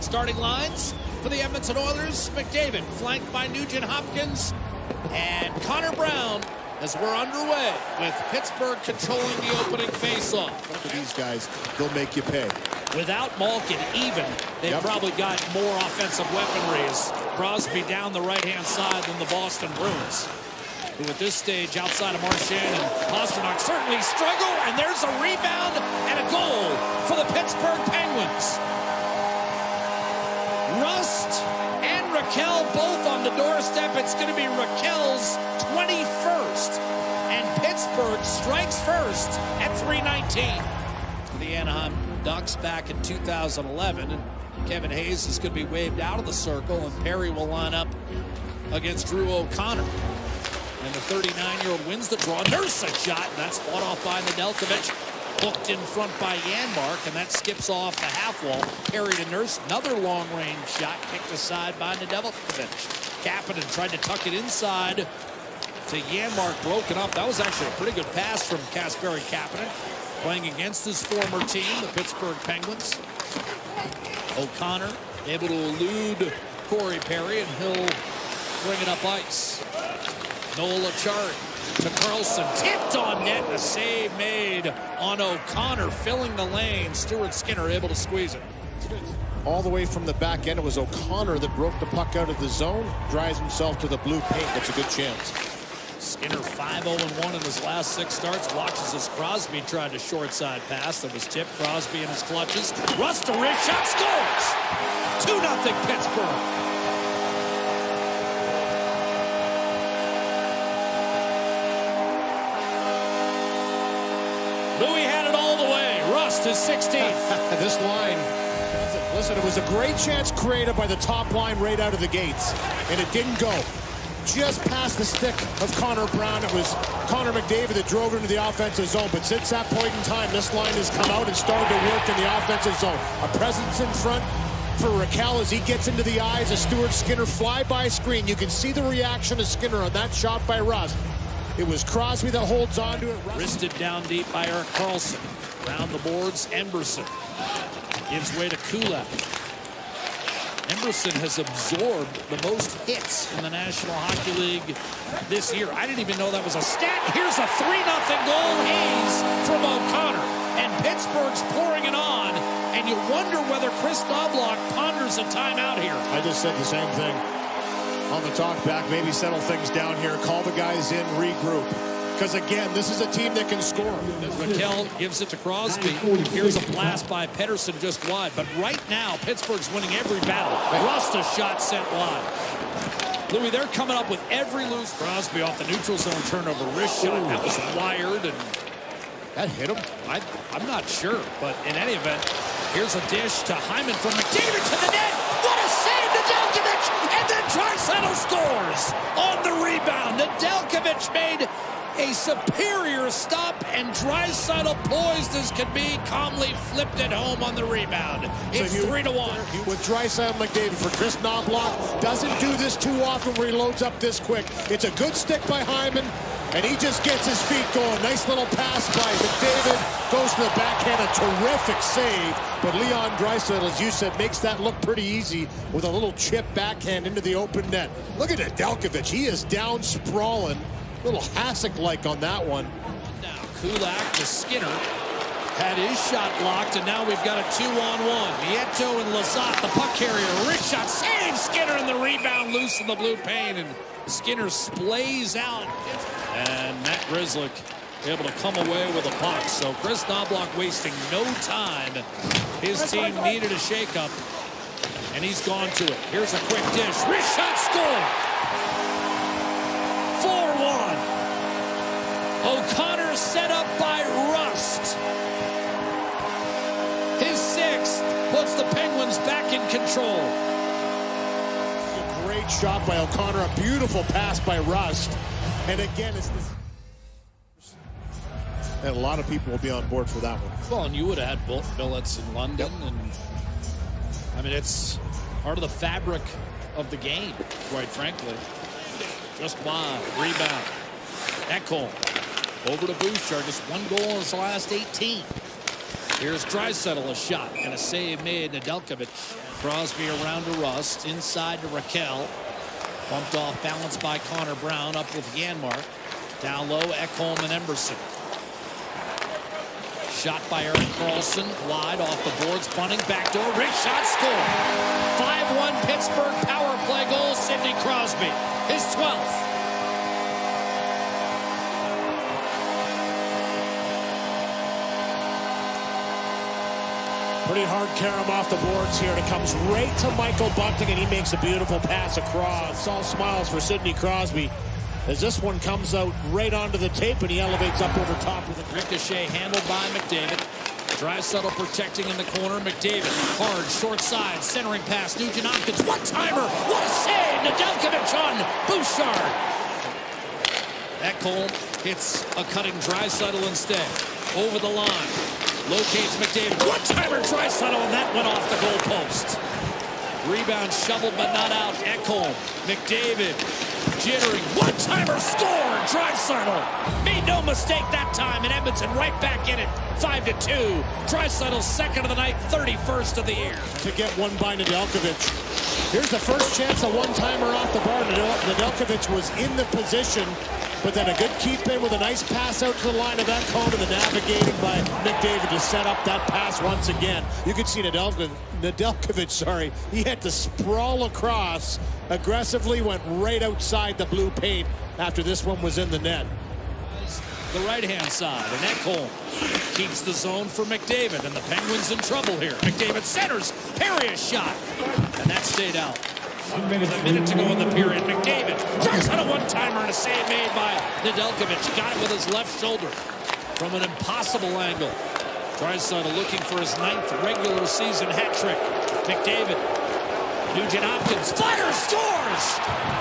Starting lines for the Edmonton Oilers: McDavid, flanked by Nugent-Hopkins and Connor Brown, as we're underway with Pittsburgh controlling the opening faceoff. Look at these guys, they'll make you pay. Without Malkin even, they've probably got more offensive weaponry as Crosby down the right-hand side than the Boston Bruins, who at this stage, outside of Marchand and Pastrnak, certainly struggle, and there's a rebound and a goal for the Pittsburgh Penguins. Rust and Raquel both on the doorstep. It's going to be Raquel's 21st, and Pittsburgh strikes first at 3:19. The Anaheim Ducks back in 2011, and Kevin Hayes is going to be waved out of the circle, and Perry will line up against Drew O'Connor. And the 39-year-old wins the draw. Nurse a shot, and that's fought off by Nedeljkovic. Hooked in front by Janmark, and that skips off the half wall. Perry to Nurse, another long-range shot kicked aside by Nedeljkovic. Kapanen tried to tuck it inside to Janmark, broken up. That was actually a pretty good pass from Kasperi Kapanen, playing against his former team, the Pittsburgh Penguins. O'Connor able to elude Corey Perry, and he'll bring it up ice. Noel Achari to Carlson, tipped on net, a save made on O'Connor, filling the lane. Stuart Skinner able to squeeze it. All the way from the back end, it was O'Connor that broke the puck out of the zone, drives himself to the blue paint, gets a good chance. Skinner 5-0-1 in his last 6 starts. Watches as Crosby tried a short side pass that was tipped. Crosby in his clutches. Rust, a wrist shot, scores! 2-0 Pittsburgh. Louis had it all the way. Rust is 16th. This line, listen, it was a great chance created by the top line right out of the gates, and it didn't go. Just past the stick of Connor Brown. It was Connor McDavid that drove into the offensive zone, but since that point in time, this line has come out and started to work in the offensive zone. A presence in front for Raquel as he gets into the eyes of Stuart Skinner. Fly-by screen. You can see the reaction of Skinner on that shot by Rust. It was Crosby that holds on to it. Wristed down deep by Erik Karlsson. Around the boards, Emberson gives way to Kulak. Emberson has absorbed the most hits in the National Hockey League this year. I didn't even know that was a stat. Here's a 3-0 goal, Hayes from O'Connor. And Pittsburgh's pouring it on. And you wonder whether Chris Knobloch ponders a timeout here. I just said the same thing on the talk back. Maybe settle things down here, call the guys in, regroup. Because, again, this is a team that can score. Raquel gives it to Crosby. Here's a blast by Pettersson just wide. But right now, Pittsburgh's winning every battle. Rust a shot sent wide. Louis, they're coming up with every loose. Crosby off the neutral zone turnover wrist shot. That was wired, and that hit him. I'm not sure. But in any event, here's a dish to Hyman from McDavid to the net. What a save, Nedeljkovic! And then Draisaitl scores on the rebound. Nedeljkovic made a superior stop, and Draisaitl, poised as could be, calmly flipped it home on the rebound. It's 3-1. With Draisaitl and McDavid for Chris Knobloch. Doesn't do this too often where he loads up this quick. It's a good stick by Hyman, and he just gets his feet going. Nice little pass by McDavid. Goes to the backhand, a terrific save. But Leon Draisaitl, as you said, makes that look pretty easy with a little chip backhand into the open net. Look at Nedeljkovic. He is down sprawling. Little Hasek-like on that one. Now Kulak to Skinner. Had his shot blocked, and now we've got a 2-on-1. Nieto and Lizotte, the puck carrier. Rich shot, saves Skinner, and the rebound loose in the blue paint, and Skinner splays out. And Matt Grzelcyk able to come away with a puck. So Chris Knobloch wasting no time. His team needed a shakeup, and he's gone to it. Here's a quick dish. Rich shot, score! 4-1. O'Connor set up by Rust. His 6th puts the Penguins back in control. A great shot by O'Connor. A beautiful pass by Rust. And again, it's this. And a lot of people will be on board for that one. Well, and you would have had both billets in London. Yep. And I mean, it's part of the fabric of the game, quite frankly. Just wide. Rebound. Ekholm over to Bouchard. Just 1 goal in his last 18. Here's Draisaitl, a shot and a save made. Nedeljkovic. Crosby around to Rust. Inside to Raquel. Bumped off balance by Connor Brown. Up with Janmark. Down low, Ekholm and Emberson. Shot by Erik Karlsson. Wide off the boards. Bunting. Backdoor. Wrist shot. Score. 5-1 Pittsburgh power play goal. Sidney Crosby. His 12th. Pretty hard carom off the boards here. And it comes right to Michael Bunting, and he makes a beautiful pass across. It's all smiles for Sidney Crosby as this one comes out right onto the tape, and he elevates up over top of the ricochet handled by McDavid. Draisaitl protecting in the corner. McDavid hard short side centering pass. Nugent Hopkins one timer. What a save! Nedeljkovic on Bouchard. Ekholm hits a cutting Draisaitl instead. Over the line. Locates McDavid. One timer Draisaitl, and that went off the goal post. Rebound shoveled but not out. Ekholm. McDavid jittering. One timer score. Draisaitl made no mistake that time, and Edmonton right back in it. 5-2. Draisaitl second of the night, 31st of the year. To get one by Nedeljkovic. Here's the first chance, a one-timer off the bar. Nedeljkovic was in the position, but then a good keep in with a nice pass out to the line of Ekholm, and the navigating by McDavid to set up that pass once again. You could see Nedeljkovic, he had to sprawl across, aggressively went right outside the blue paint after this one was in the net. The right-hand side, and Ekholm keeps the zone for McDavid, and the Penguins in trouble here. McDavid centers, Perry's shot, and that stayed out. With a minute to go in the period, McDavid tries on a one-timer and a save made by Nedeljkovic. Got it with his left shoulder from an impossible angle. Draisaitl looking for his 9th regular season hat trick. McDavid, Nugent Hopkins fires, scores,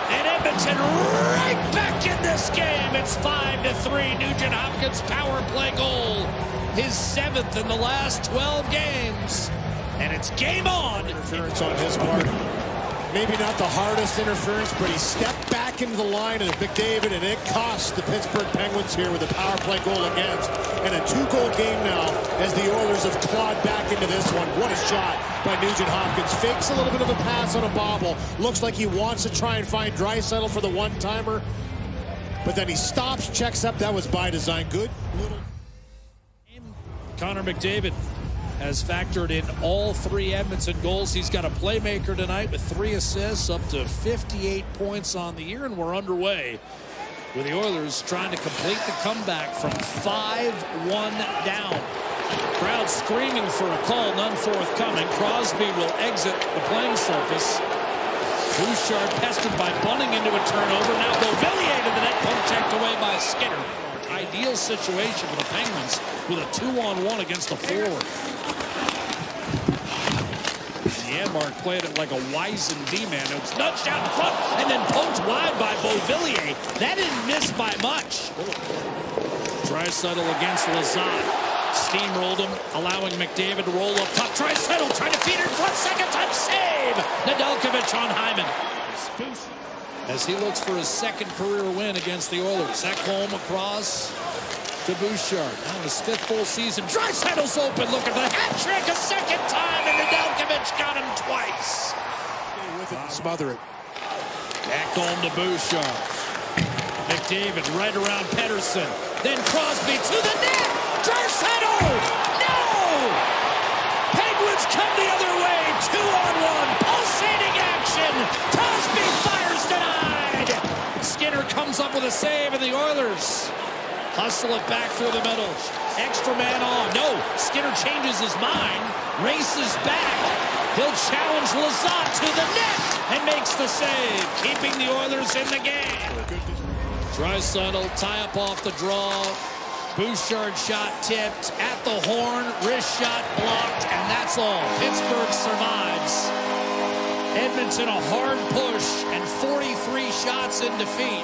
and Edmonton right back in this game. It's 5-3. Nugent Hopkins power play goal, his 7th in the last 12 games, and it's game on. Interference on his part. Maybe not the hardest interference, but he stepped back into the line of McDavid, and it cost the Pittsburgh Penguins here with a power play goal against. And a 2-goal game now as the Oilers have clawed back into this one. What a shot by Nugent Hopkins. Fakes a little bit of a pass on a bobble. Looks like he wants to try and find Draisaitl for the one-timer. But then he stops, checks up. That was by design. Good little... Connor McDavid has factored in all 3 Edmonton goals. He's got a playmaker tonight with 3 assists, up to 58 points on the year, and we're underway with the Oilers trying to complete the comeback from 5-1 down. Crowd screaming for a call, none forthcoming. Crosby will exit the playing surface. Bouchard pestered by Bunting into a turnover. Now Beauvillier to the net, puck checked away by Skinner. Ideal situation for the Penguins with a 2-on-1 against the forward. Janmark played it like a wizened D-man. It was nudged out in front and then poked wide by Beauvillier. That didn't miss by much. Draisaitl against Lazat. Steamrolled him, allowing McDavid to roll up top. Draisaitl trying to feed it in front. Second time save. Nedeljkovic on Hyman. As he looks for his 2nd career win against the Oilers. Ekholm across to Bouchard. Now his 5th full season. Draisaitl's open, looking for the hat trick a 2nd time, and Nedeljkovic got him twice. With it and smother it. Ekholm to Bouchard. McDavid right around Pettersson. Then Crosby to the net. Draisaitl! No! Penguins come the other way. 2-on-1. Pulsating action. Crosby fires denied. Skinner comes up with a save, and the Oilers hustle it back through the middle. Extra man on. No. Skinner changes his mind. Races back. He'll challenge Lazat to the net and makes the save, keeping the Oilers in the game. Draisaitl tie up off the draw. Bouchard shot tipped at the horn. Wrist shot blocked, and that's all. Pittsburgh survives. Edmonton a hard push and 43 shots in defeat.